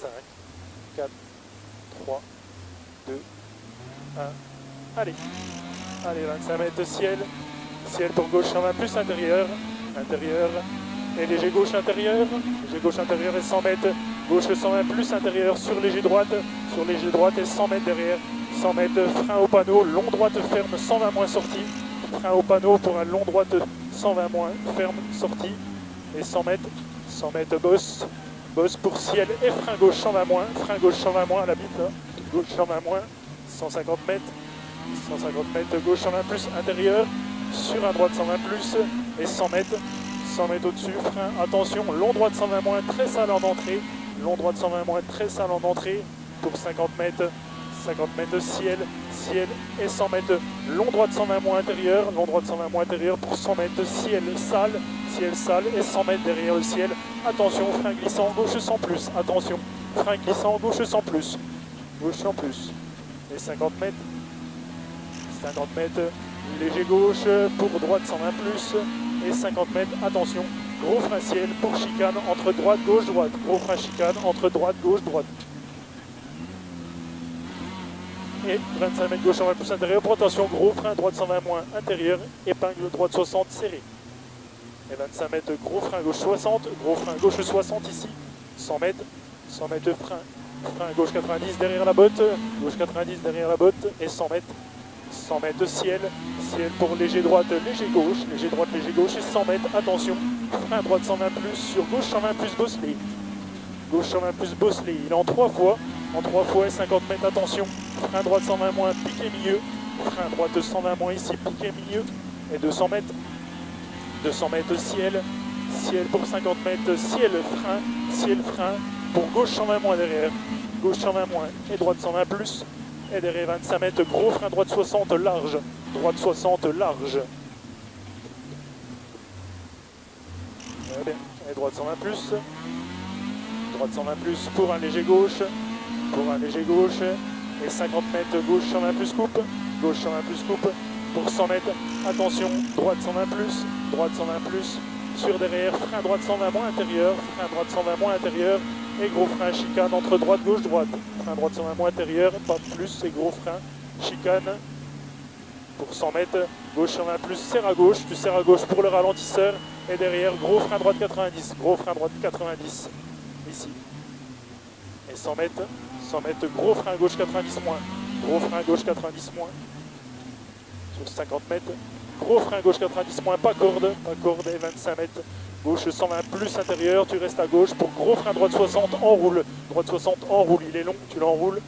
5, 4, 3, 2, 1. Allez, allez, 25 mètres ciel. Ciel pour gauche 120 plus intérieur. Intérieur. Et léger gauche intérieur. Léger gauche intérieur et 100 mètres. Gauche 120 plus intérieur sur léger droite. Sur léger droite et 100 mètres derrière. 100 mètres frein au panneau. Long droite ferme 120 moins sortie. Frein au panneau pour un long droite 120 moins ferme sortie. Et 100 mètres bosse. Bosse pour ciel et frein gauche 120 moins. Frein gauche 120 moins à la bite là. Gauche 120 moins. 150 mètres. 150 mètres gauche 120 plus intérieur. Sur un droite 120 plus. Et 100 mètres. 100 mètres au-dessus. Frein. Attention. Long droite 120 moins. Très sale en entrée. Long droite 120 moins. Très sale en entrée. Pour 50 mètres. 50 mètres de ciel. Ciel et 100 mètres. Long droite 120 moins intérieur. Long droite 120 moins intérieur pour 100 mètres de ciel sale. Ciel sale et 100 mètres derrière le ciel. Attention, frein glissant, gauche sans plus. Attention, frein glissant, gauche sans plus. Gauche sans plus. Et 50 mètres. 50 mètres, léger gauche pour droite 120 plus. Et 50 mètres, attention, gros frein ciel pour chicane entre droite, gauche, droite. Gros frein chicane entre droite, gauche, droite. Et 25 mètres gauche 120 plus intérieur pour attention, gros frein droite 120 moins intérieur. Épingle droite 60 serré. Et 25 mètres, gros frein gauche 60, gros frein gauche 60 ici, 100 mètres de frein, frein gauche 90 derrière la botte, gauche 90 derrière la botte, et 100 mètres de ciel, ciel pour léger droite, léger droite, léger gauche, et 100 mètres, attention, frein droite 120 plus, sur gauche 120 plus bosselé, gauche 120 plus bosselé, il est en 3 fois et 50 mètres, attention, frein droite 120 moins, piqué milieu, frein droite 120 moins ici, piqué milieu, et 200 mètres, 200 mètres ciel, ciel pour 50 mètres, ciel frein, pour gauche 120 moins derrière, gauche 120 moins et droite 120 plus, et derrière 25 mètres, gros frein droite 60 large, droite 60 large. Et droite 120 plus, droite 120 plus pour un léger gauche, et 50 mètres, gauche 120 plus coupe, gauche 120 plus coupe, pour 100 mètres, attention, droite 120 plus, sur derrière, frein droite 120 moins intérieur, frein droite 120 moins intérieur, et gros frein chicane entre droite, gauche, droite. Frein droite 120 moins intérieur, pas plus, et gros frein chicane pour 100 mètres, gauche 120 plus, serre à gauche, tu serres à gauche pour le ralentisseur, et derrière, gros frein droite 90, ici. Et 100 mètres, gros frein gauche 90 moins, gros frein gauche 90 moins. Sur 50 mètres, gros frein gauche 90 moins, pas corde, et 25 mètres, gauche 120 plus intérieur, tu restes à gauche pour gros frein droite 60, enroule, il est long, tu l'enroules,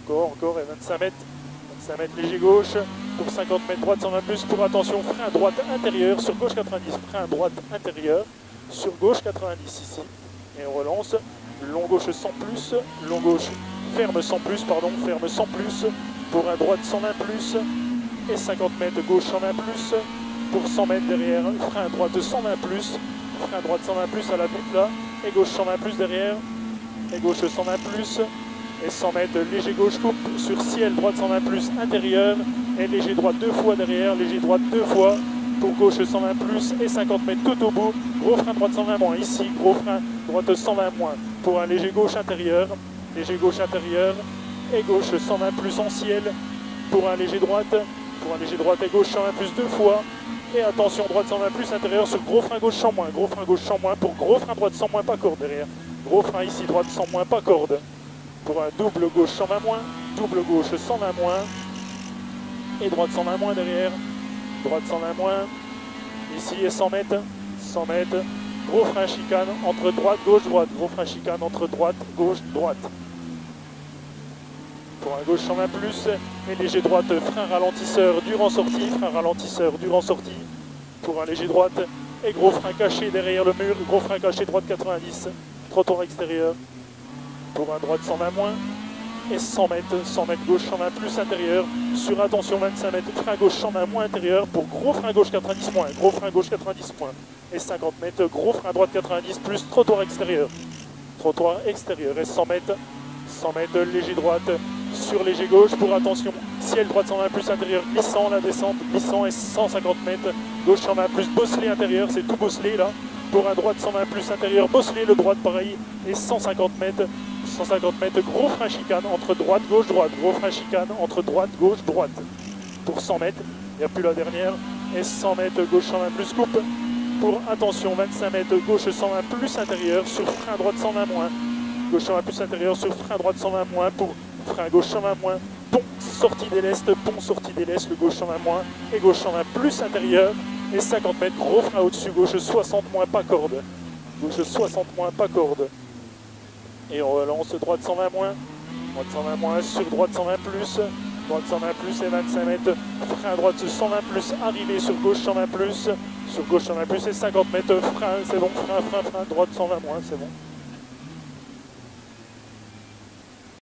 encore, et 25 mètres léger gauche, pour 50 mètres droite 120 plus, pour attention, frein droite intérieur, sur gauche 90, frein droite intérieur, sur gauche 90 ici, et on relance, long gauche 100 plus, long gauche, ferme 100 plus, pour un droite 120 plus, et 50 mètres gauche 120 plus, pour 100 mètres derrière, frein droite 120 plus, frein droite 120 plus à la butte là, et gauche 120 plus derrière, et gauche 120 plus, et 100 mètres léger gauche coupe, sur ciel droite 120 plus intérieur, et léger droite 2 fois derrière, léger droite 2 fois, pour gauche 120 plus, et 50 mètres tout au bout, gros frein droite 120 moins, ici, gros frein droite 120 moins, pour un léger gauche intérieur, et gauche 120 plus en ciel, pour un léger droite et gauche 120 plus 2 fois, et attention droite 120 plus intérieur sur gros frein gauche 100 moins, pour gros frein droite 100 moins, pas corde derrière, gros frein ici droite 100 moins, pas corde, pour un double gauche 120 moins, double gauche 120 moins, et droite 120 moins derrière, droite 120 moins, ici et 100 mètres, gros frein chicane entre droite, gauche, droite, gros frein chicane entre droite, gauche, droite. Pour un gauche 120 plus, et léger droite, frein ralentisseur durant sortie, pour un léger droite, et gros frein caché derrière le mur, gros frein caché droite 90, trottoir extérieur, pour un droite 120 moins, et 100 mètres gauche 120 plus intérieur, sur attention 25 mètres, frein gauche 120 moins intérieur, pour gros frein gauche 90 moins, et 50 mètres, gros frein droite 90 plus, trottoir extérieur, et 100 mètres, léger droite, sur léger gauche, pour attention, ciel droite 120 plus intérieur, glissant, la descente, glissant, et 150 mètres, gauche 120 plus, bosselé intérieur, c'est tout bosselé là, pour un droite 120 plus intérieur, bosseler le droite pareil, et 150 mètres, gros frein chicane entre droite, gauche, droite, gros frein chicane entre droite, gauche, droite. Pour 100 mètres, il n'y a plus la dernière, et 100 mètres gauche 120 plus coupe, pour attention 25 mètres gauche 120 plus intérieur sur frein droite 120 moins, gauche 120 plus intérieur sur frein droite 120 moins pour frein gauche 120 moins, pont sortie des lestes, le gauche 120 moins et gauche 120 plus intérieur et 50 mètres gros frein au-dessus, gauche 60 moins pas corde, gauche 60 moins pas corde et on relance droite 120 moins sur droite 120 plus, droite 120 plus et 25 mètres, frein droite 120 plus, arrivé sur gauche 120 plus, sur gauche 120 plus et 50 mètres, frein, c'est bon, frein, droite 120 moins, c'est bon.